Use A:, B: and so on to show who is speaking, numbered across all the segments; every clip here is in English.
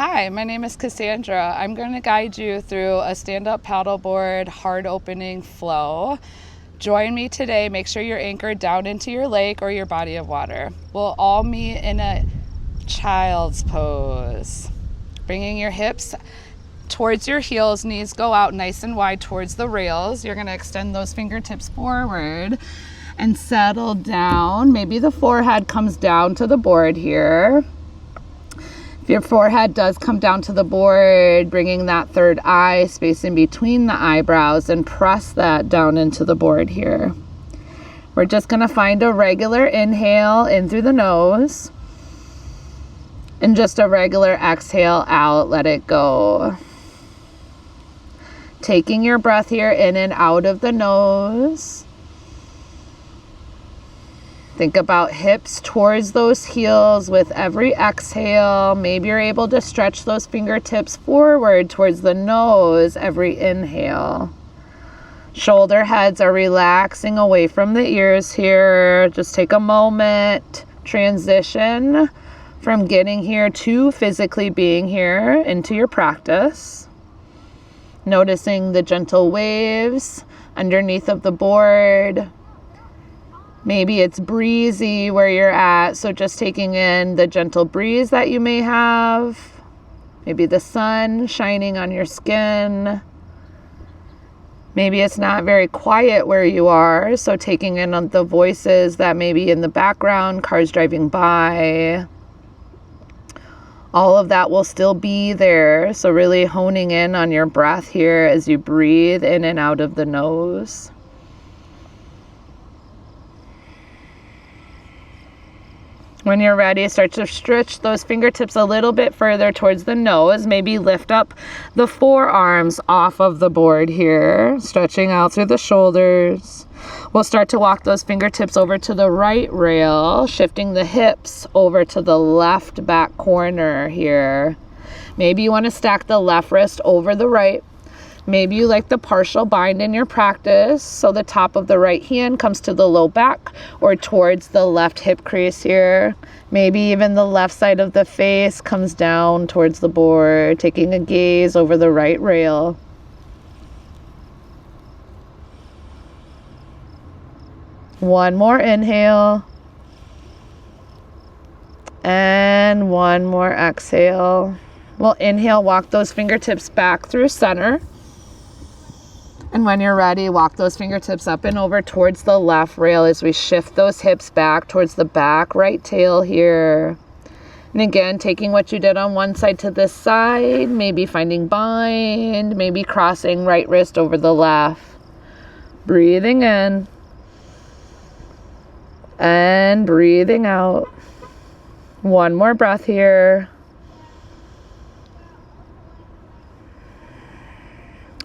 A: Hi, my name is Cassandra. I'm going to guide you through a stand-up paddleboard hard opening flow. Join me today. Make sure you're anchored down into your lake or your body of water. We'll all meet in a child's pose. Bringing your hips towards your heels, knees go out nice and wide towards the rails. You're going to extend those fingertips forward and settle down. Maybe the forehead comes down to the board here. If your forehead does come down to the board, bringing that third eye space in between the eyebrows and press that down into the board here. We're just going to find a regular inhale in through the nose and just a regular exhale out, let it go. Taking your breath here in and out of the nose. Think about hips towards those heels with every exhale. Maybe you're able to stretch those fingertips forward towards the nose every inhale. Shoulder heads are relaxing away from the ears here. Just take a moment, transition from getting here to physically being here into your practice. Noticing the gentle waves underneath of the board. Maybe it's breezy where you're at, so just taking in the gentle breeze that you may have. Maybe the sun shining on your skin. Maybe it's not very quiet where you are, so taking in the voices that may be in the background, cars driving by. All of that will still be there, so really honing in on your breath here as you breathe in and out of the nose. When you're ready, start to stretch those fingertips a little bit further towards the nose. Maybe lift up the forearms off of the board here, stretching out through the shoulders. We'll start to walk those fingertips over to the right rail, shifting the hips over to the left back corner here. Maybe you want to stack the left wrist over the right. Maybe you like the partial bind in your practice, so the top of the right hand comes to the low back or towards the left hip crease here. Maybe even the left side of the face comes down towards the board, taking a gaze over the right rail. One more inhale. And one more exhale. We'll inhale, walk those fingertips back through center. And when you're ready, walk those fingertips up and over towards the left rail as we shift those hips back towards the back right tail here. And again, taking what you did on one side to this side, maybe finding bind, maybe crossing right wrist over the left. Breathing in and breathing out. One more breath here.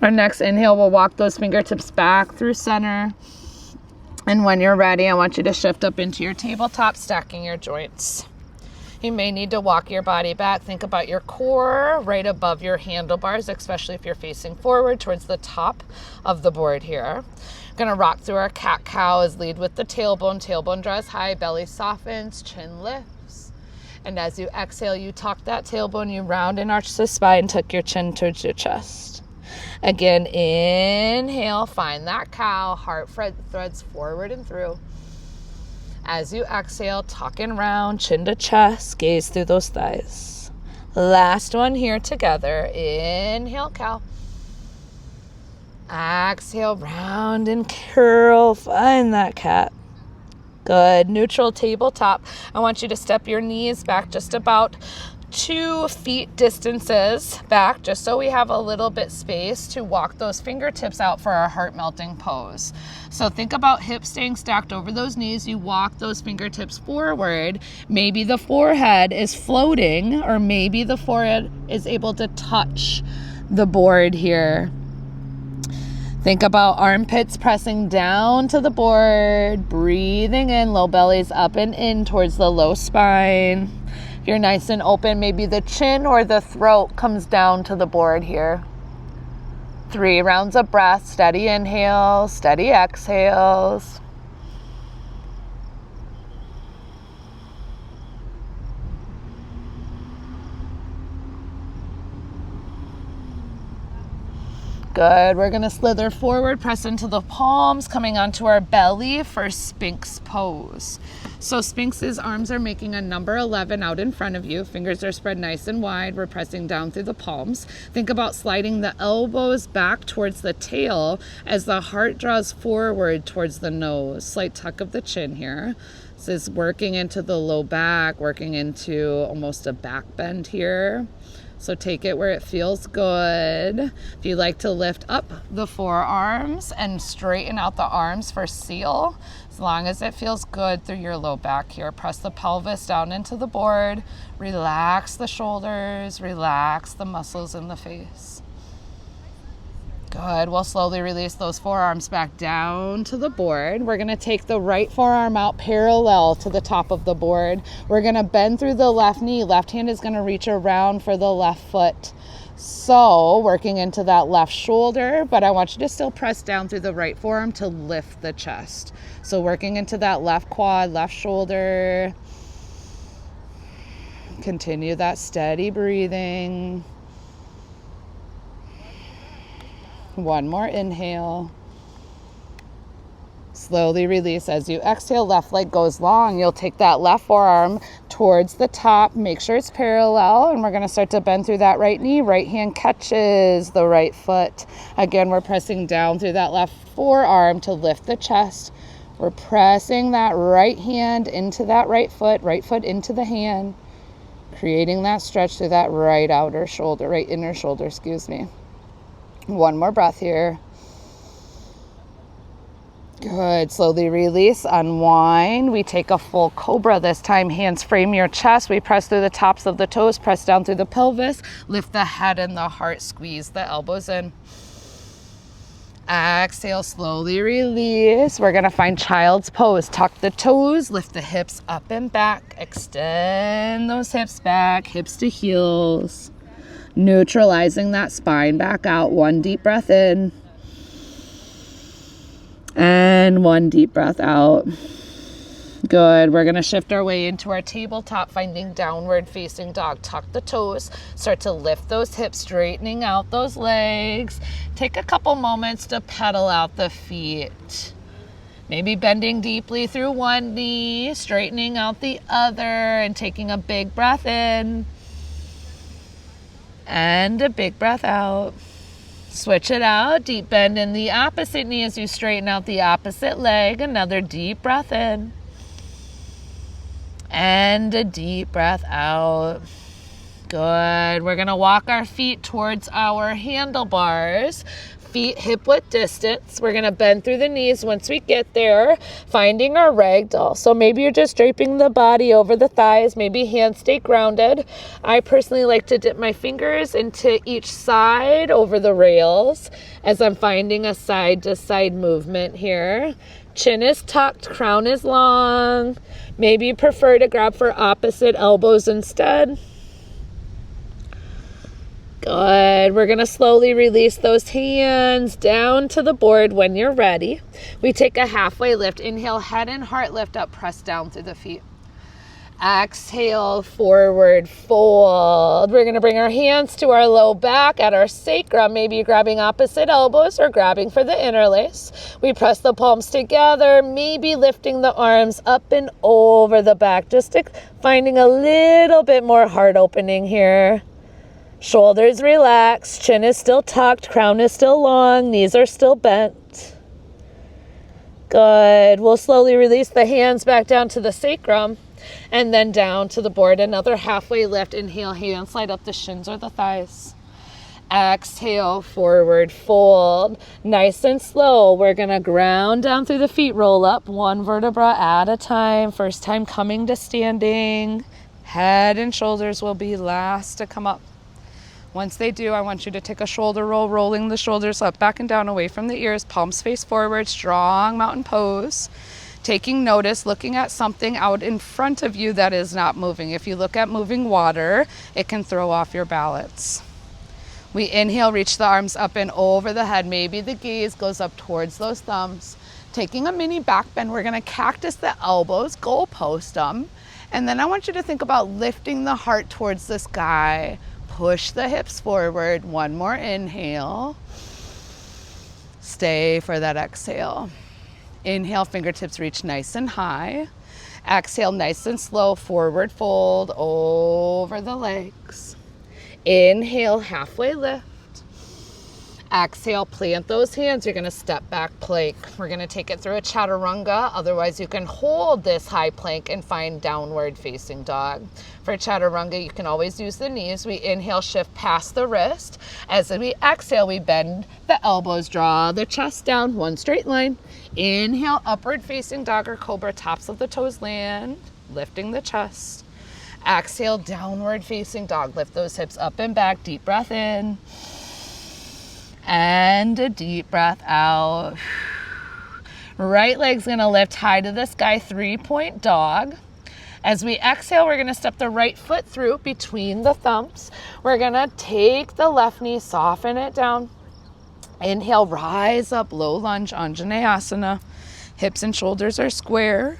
A: Our next inhale, we'll walk those fingertips back through center. And when you're ready, I want you to shift up into your tabletop, stacking your joints. You may need to walk your body back. Think about your core right above your handlebars, especially if you're facing forward towards the top of the board here. Going to rock through our cat-cow as lead with the tailbone. Tailbone draws high, belly softens, chin lifts. And as you exhale, you tuck that tailbone, you round and arch the spine, tuck your chin towards your chest. Again, inhale, find that cow, heart threads forward and through. As you exhale, tuck and round, chin to chest, gaze through those thighs. Last one here together. Inhale, cow. Exhale, round and curl, find that cat. Good, neutral tabletop. I want you to step your knees back just about 2 feet distances back, just so we have a little bit space to walk those fingertips out for our heart melting pose. So think about hips staying stacked over those knees. You walk those fingertips forward. Maybe the forehead is floating, or maybe the forehead is able to touch the board here. Think about armpits pressing down to the board, breathing in, low bellies up and in towards the low spine. If you're nice and open, maybe the chin or the throat comes down to the board here. 3 rounds of breath, steady inhales, steady exhales. Good. We're going to slither forward, press into the palms, coming onto our belly for Sphinx pose. So Sphinx's arms are making a number 11 out in front of you. Fingers are spread nice and wide. We're pressing down through the palms. Think about sliding the elbows back towards the tail as the heart draws forward towards the nose. Slight tuck of the chin here. This is working into the low back, working into almost a back bend here. So take it where it feels good. If you like to lift up the forearms and straighten out the arms for seal, as long as it feels good through your low back here. Press the pelvis down into the board. Relax the shoulders. Relax the muscles in the face. Good. We'll slowly release those forearms back down to the board. We're going to take the right forearm out parallel to the top of the board. We're going to bend through the left knee. Left hand is going to reach around for the left foot. So working into that left shoulder, but I want you to still press down through the right forearm to lift the chest. So working into that left quad, left shoulder. Continue that steady breathing. One more inhale. Slowly release. As you exhale, left leg goes long. You'll take that left forearm towards the top. Make sure it's parallel. And we're going to start to bend through that right knee. Right hand catches the right foot. Again, we're pressing down through that left forearm to lift the chest. We're pressing that right hand into that right foot into the hand. Creating that stretch through that right inner shoulder, excuse me. One more breath here. Good. Slowly release, unwind. We take a full cobra this time. Hands frame your chest. We press through the tops of the toes, press down through the pelvis, lift the head and the heart, squeeze the elbows in. Exhale, slowly release. We're going to find child's pose. Tuck the toes, lift the hips up and back. Extend those hips back, hips to heels. Neutralizing that spine back out. One deep breath in. And one deep breath out. Good. We're going to shift our way into our tabletop, finding downward facing dog. Tuck the toes. Start to lift those hips, straightening out those legs. Take a couple moments to pedal out the feet. Maybe bending deeply through one knee, straightening out the other, and taking a big breath in. And a big breath out. Switch it out. Deep bend in the opposite knee as you straighten out the opposite leg. Another deep breath in. And a deep breath out. Good. We're going to walk our feet towards our handlebars. Feet hip width distance. We're going to bend through the knees once we get there, finding our ragdoll. So maybe you're just draping the body over the thighs, maybe hands stay grounded. I personally like to dip my fingers into each side over the rails as I'm finding a side to side movement here. Chin is tucked, crown is long. Maybe you prefer to grab for opposite elbows instead. Good. We're going to slowly release those hands down to the board when you're ready. We take a halfway lift. Inhale, head and heart lift up, press down through the feet. Exhale, forward fold. We're going to bring our hands to our low back at our sacrum. Maybe you're grabbing opposite elbows or grabbing for the interlace. We press the palms together, maybe lifting the arms up and over the back, just finding a little bit more heart opening here. Shoulders relaxed, chin is still tucked, crown is still long, knees are still bent. Good. We'll slowly release the hands back down to the sacrum and then down to the board. Another halfway lift. Inhale, hands slide up the shins or the thighs. Exhale, forward fold. Nice and slow. We're going to ground down through the feet, roll up one vertebra at a time. First time coming to standing. Head and shoulders will be last to come up. Once they do, I want you to take a shoulder roll, rolling the shoulders up, back and down, away from the ears, palms face forward, strong mountain pose. Taking notice, looking at something out in front of you that is not moving. If you look at moving water, it can throw off your balance. We inhale, reach the arms up and over the head. Maybe the gaze goes up towards those thumbs. Taking a mini back bend, we're going to cactus the elbows, goal post them. And then I want you to think about lifting the heart towards the sky. Push the hips forward. One more inhale. Stay for that exhale. Inhale, fingertips reach nice and high. Exhale, nice and slow, forward fold over the legs. Inhale, halfway lift. Exhale, plant those hands. You're going to step back plank. We're going to take it through a chaturanga. Otherwise, you can hold this high plank and find downward facing dog. For chaturanga, you can always use the knees. We inhale, shift past the wrist. As we exhale, we bend the elbows, draw the chest down, one straight line. Inhale, upward facing dog or cobra, tops of the toes land, lifting the chest. Exhale, downward facing dog. Lift those hips up and back. Deep breath in. And a deep breath out. Right leg's gonna lift high to the sky, 3-point dog. As we exhale, we're gonna step the right foot through between the thumbs. We're gonna take the left knee, soften it down. Inhale, rise up, low lunge, Anjaneyasana. Hips and shoulders are square.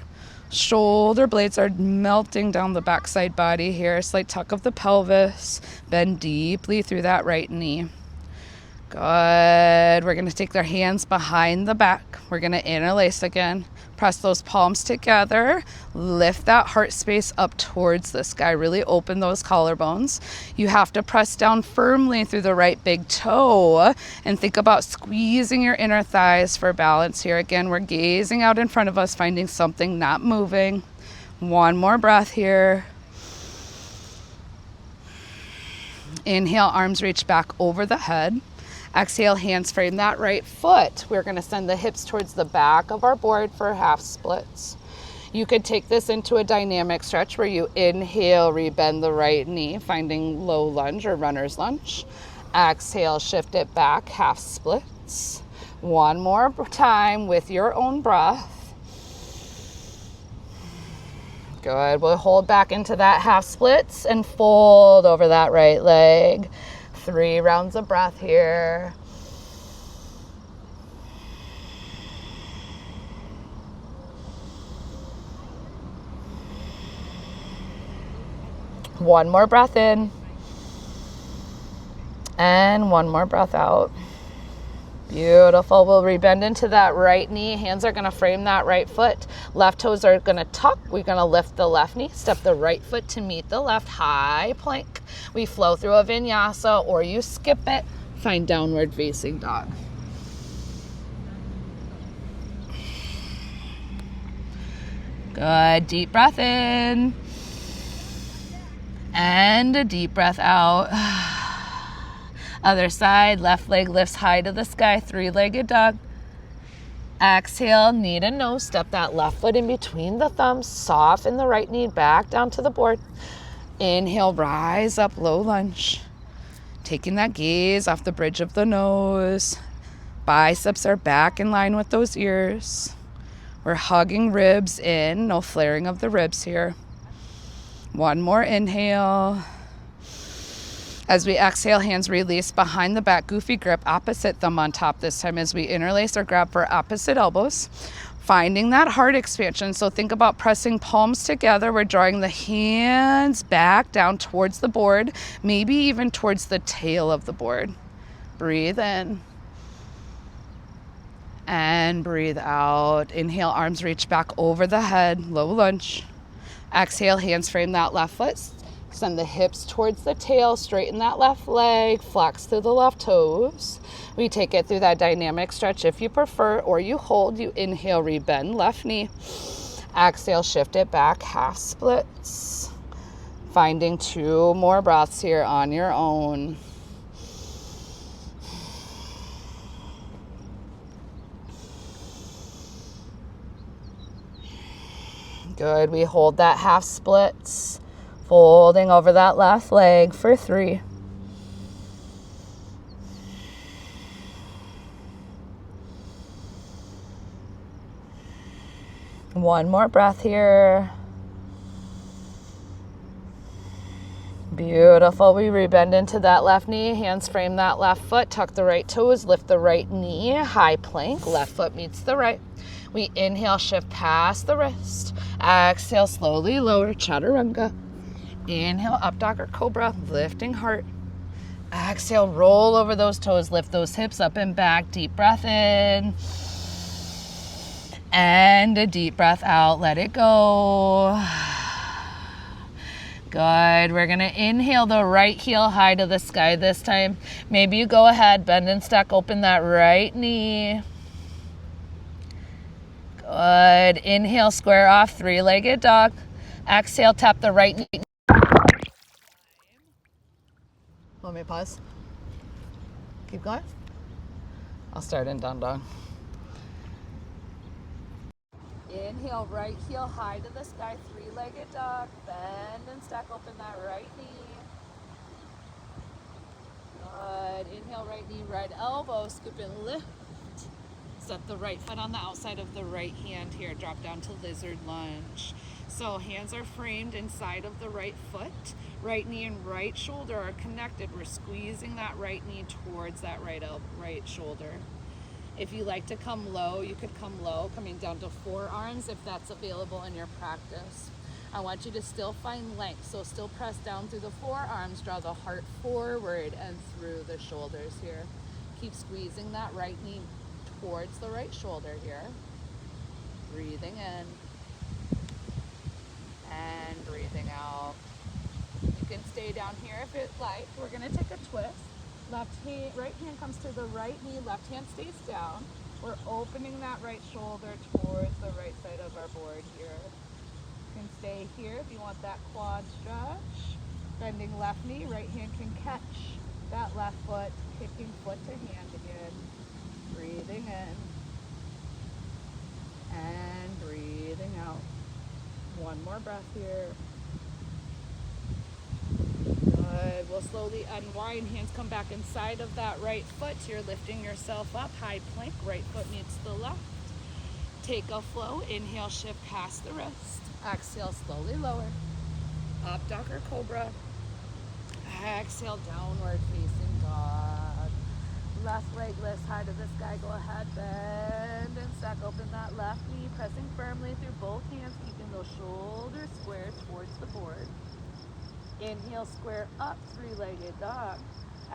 A: Shoulder blades are melting down the backside body here. Slight tuck of the pelvis. Bend deeply through that right knee. Good. We're going to take our hands behind the back. We're going to interlace again. Press those palms together. Lift that heart space up towards the sky. Really open those collarbones. You have to press down firmly through the right big toe and think about squeezing your inner thighs for balance here. Again, we're gazing out in front of us, finding something, not moving. One more breath here. Inhale, arms reach back over the head. Exhale, hands frame that right foot. We're going to send the hips towards the back of our board for half splits. You could take this into a dynamic stretch where you inhale, rebend the right knee, finding low lunge or runner's lunge. Exhale, shift it back, half splits. One more time with your own breath. Good. We'll hold back into that half splits and fold over that right leg. 3 rounds of breath here. One more breath in. And one more breath out. Beautiful. We'll rebend into that right knee. Hands are going to frame that right foot. Left toes are going to tuck. We're going to lift the left knee. Step the right foot to meet the left. High plank. We flow through a vinyasa, or you skip it. Find downward facing dog. Good. Deep breath in. And a deep breath out. Other side, left leg lifts high to the sky, 3-legged dog. Exhale, knee to nose, step that left foot in between the thumbs, soften the right knee back down to the board. Inhale, rise up, low lunge. Taking that gaze off the bridge of the nose. Biceps are back in line with those ears. We're hugging ribs in, no flaring of the ribs here. One more inhale. As we exhale, hands release behind the back, goofy grip, opposite thumb on top this time as we interlace or grab for opposite elbows. Finding that heart expansion. So think about pressing palms together. We're drawing the hands back down towards the board, maybe even towards the tail of the board. Breathe in. And breathe out. Inhale, arms reach back over the head, low lunge. Exhale, hands frame that left foot. Send the hips towards the tail, straighten that left leg, flex through the left toes. We take it through that dynamic stretch if you prefer, or you hold, you inhale, rebend left knee. Exhale, shift it back, half splits. Finding 2 more breaths here on your own. Good, we hold that half splits. Folding over that left leg for 3. One more breath here. Beautiful. We rebend into that left knee. Hands frame that left foot. Tuck the right toes. Lift the right knee. High plank. Left foot meets the right. We inhale, shift past the wrist. Exhale, slowly lower, chaturanga. Inhale, up dog or cobra, lifting heart. Exhale, roll over those toes, lift those hips up and back. Deep breath in. And a deep breath out. Let it go. Good. We're going to inhale the right heel high to the sky this time. Maybe you go ahead, bend and stack open that right knee. Good. Inhale, square off, three-legged dog. Exhale, tap the right knee. Let me pause. Keep going. I'll start in down dog. Inhale, right heel high to the sky, three-legged dog. Bend and stack open that right knee. Good. Inhale, right knee, right elbow. Scoop and lift. Set the right foot on the outside of the right hand here. Drop down to lizard lunge. So hands are framed inside of the right foot. Right knee and right shoulder are connected. We're squeezing that right knee towards that right shoulder. If you like to come low, you could come low, coming down to forearms if that's available in your practice. I want you to still find length, so still press down through the forearms, draw the heart forward and through the shoulders here. Keep squeezing that right knee towards the right shoulder here. Breathing in and breathing out. You can stay down here if you'd like. We're going to take a twist. Right hand comes to the right knee, left hand stays down. We're opening that right shoulder towards the right side of our board here. You can stay here if you want that quad stretch. Bending left knee, right hand can catch that left foot, kicking foot to hand again. Breathing in and breathing out. One more breath here. Good. We'll slowly unwind. Hands come back inside of that right foot. You're lifting yourself up. High plank. Right foot meets the left. Take a flow. Inhale, shift past the wrist. Exhale, slowly lower. Up dog or cobra. Exhale, downward facing dog. Left leg lifts high to the sky. Go ahead, bend and stack open that left knee. Pressing firmly through both hands, keeping those shoulders square towards the board. Inhale, square up, three-legged dog.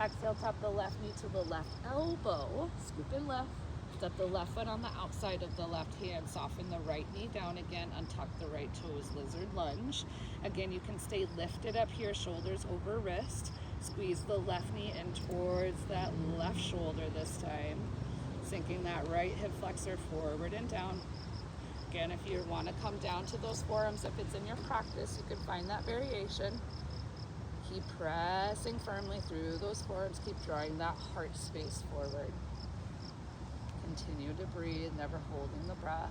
A: Exhale, tap the left knee to the left elbow. Scoop and lift. Step the left foot on the outside of the left hand. Soften the right knee down again. Untuck the right toes, lizard lunge. Again, you can stay lifted up here, shoulders over wrist. Squeeze the left knee in towards that left shoulder this time. Sinking that right hip flexor forward and down. Again, if you want to come down to those forearms, if it's in your practice, you can find that variation. Keep pressing firmly through those forearms. Keep drawing that heart space forward. Continue to breathe, never holding the breath.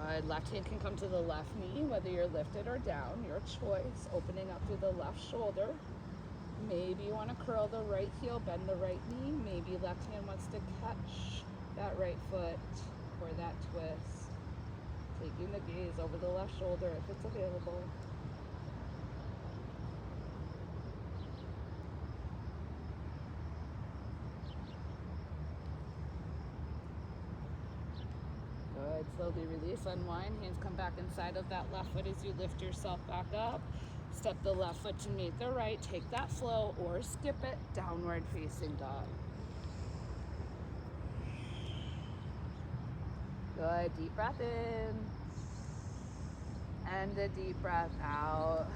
A: Good. Left hand can come to the left knee, whether you're lifted or down, your choice. Opening up through the left shoulder. Maybe you want to curl the right heel, bend the right knee. Maybe left hand wants to catch that right foot or that twist. Taking the gaze over the left shoulder if it's available. Good. Slowly release, unwind. Hands come back inside of that left foot as you lift yourself back up. Step the left foot to meet the right. Take that flow or skip it. Downward facing dog. Good. Deep breath in. And a deep breath out.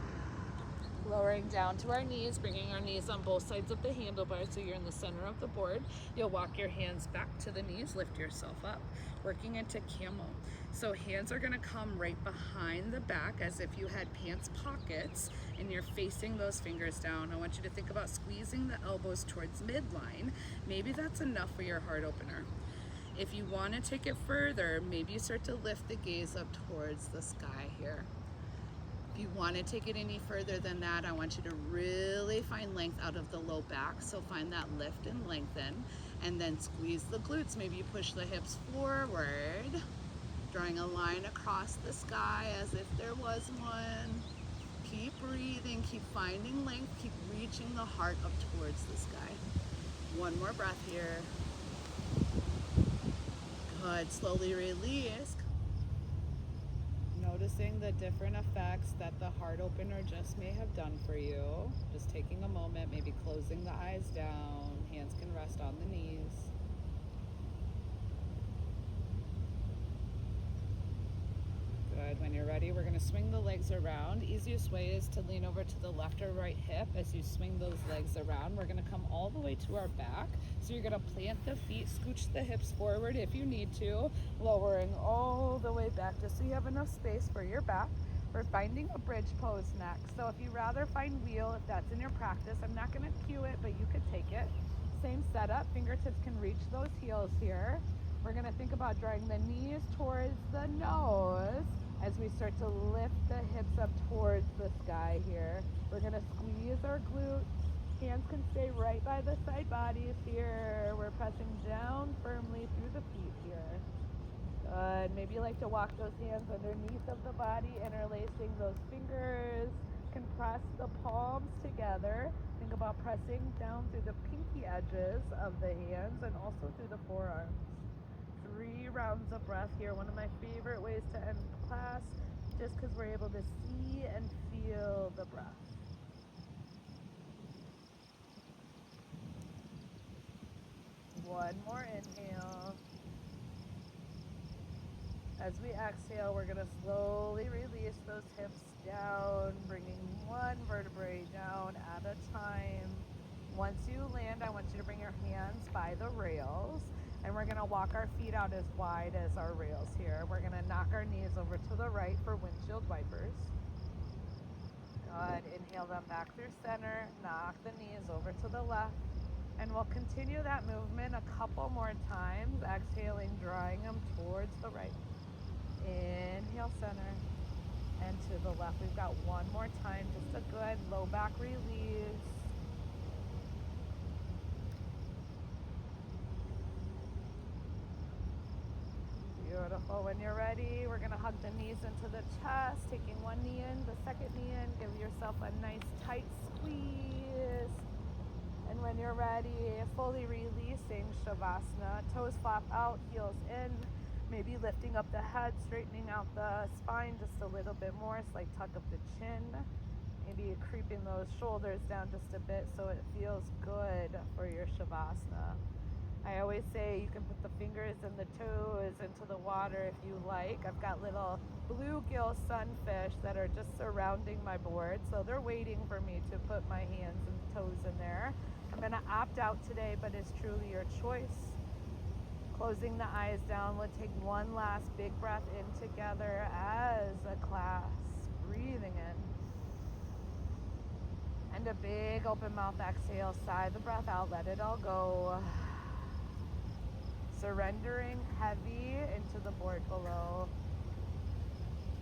A: Lowering down to our knees, bringing our knees on both sides of the handlebars so you're in the center of the board. You'll walk your hands back to the knees, lift yourself up, working into camel. So hands are going to come right behind the back as if you had pants pockets and you're facing those fingers down. I want you to think about squeezing the elbows towards midline. Maybe that's enough for your heart opener. If you want to take it further, maybe you start to lift the gaze up towards the sky here. If you want to take it any further than that, I want you to really find length out of the low back. So find that lift and lengthen, and then squeeze the glutes. Maybe you push the hips forward, drawing a line across the sky as if there was one. Keep breathing, keep finding length, keep reaching the heart up towards the sky. One more breath here. Good. Slowly release. Noticing the different effects that the heart opener just may have done for you. Just taking a moment, maybe closing the eyes down, hands can rest on the knees. Good. When you're ready, we're going to swing the legs around. Easiest way is to lean over to the left or right hip. As you swing those legs around, we're going to come all the way to our back. So you're going to plant the feet, scooch the hips forward if you need to, lowering all the way back just so you have enough space for your back. We're finding a bridge pose next. So if you rather find wheel, if that's in your practice, I'm not going to cue it, but you could take it. Same setup, fingertips can reach those heels here. We're going to think about drawing the knees towards the nose as we start to lift the hips up towards the sky here. We're going to squeeze our glutes. Hands can stay right by the side bodies here. We're pressing down firmly through the feet here. Good. Maybe you like to walk those hands underneath of the body, interlacing those fingers. Compress the palms together. Think about pressing down through the pinky edges of the hands and also through the forearms. 3 rounds of breath here. One of my favorite ways to end class, just because we're able to see and feel the breath. One more inhale. As we exhale, we're going to slowly release those hips down, bringing one vertebrae down at a time. Once you land, I want you to bring your hands by the rails, and we're going to walk our feet out as wide as our rails here. We're going to knock our knees over to the right for windshield wipers. Good. Inhale them back through center. Knock the knees over to the left. And we'll continue that movement a couple more times, exhaling, drawing them towards the right. Inhale, center, and to the left. We've got one more time, just a good low back release. Beautiful. When you're ready, we're going to hug the knees into the chest, taking one knee in, the second knee in. Give yourself a nice tight squeeze. And when you're ready, fully releasing Shavasana. Toes flap out, heels in. Maybe lifting up the head, straightening out the spine just a little bit more. Slight tuck of the chin. Maybe creeping those shoulders down just a bit so it feels good for your Shavasana. I always say you can put the fingers and the toes into the water if you like. I've got little bluegill sunfish that are just surrounding my board, so they're waiting for me to put my hands and toes in there. I'm going to opt out today, but it's truly your choice. Closing the eyes down, we'll take one last big breath in together as a class. Breathing in. And a big open mouth exhale. Sigh the breath out, let it all go. Surrendering heavy into the board below.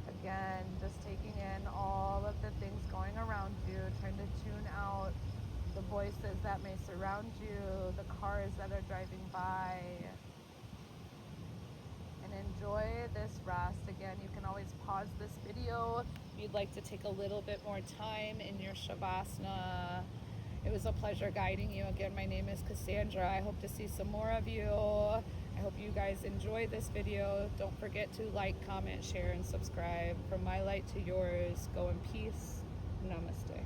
A: Again, just taking in all of the things going around you, trying to tune out the voices that may surround you, the cars that are driving by. And enjoy this rest. Again, you can always pause this video if you'd like to take a little bit more time in your Shavasana. It was a pleasure guiding you. Again, my name is Cassandra. I hope to see some more of you. I hope you guys enjoy this video. Don't forget to like, comment, share, and subscribe. From my light to yours, go in peace. Namaste.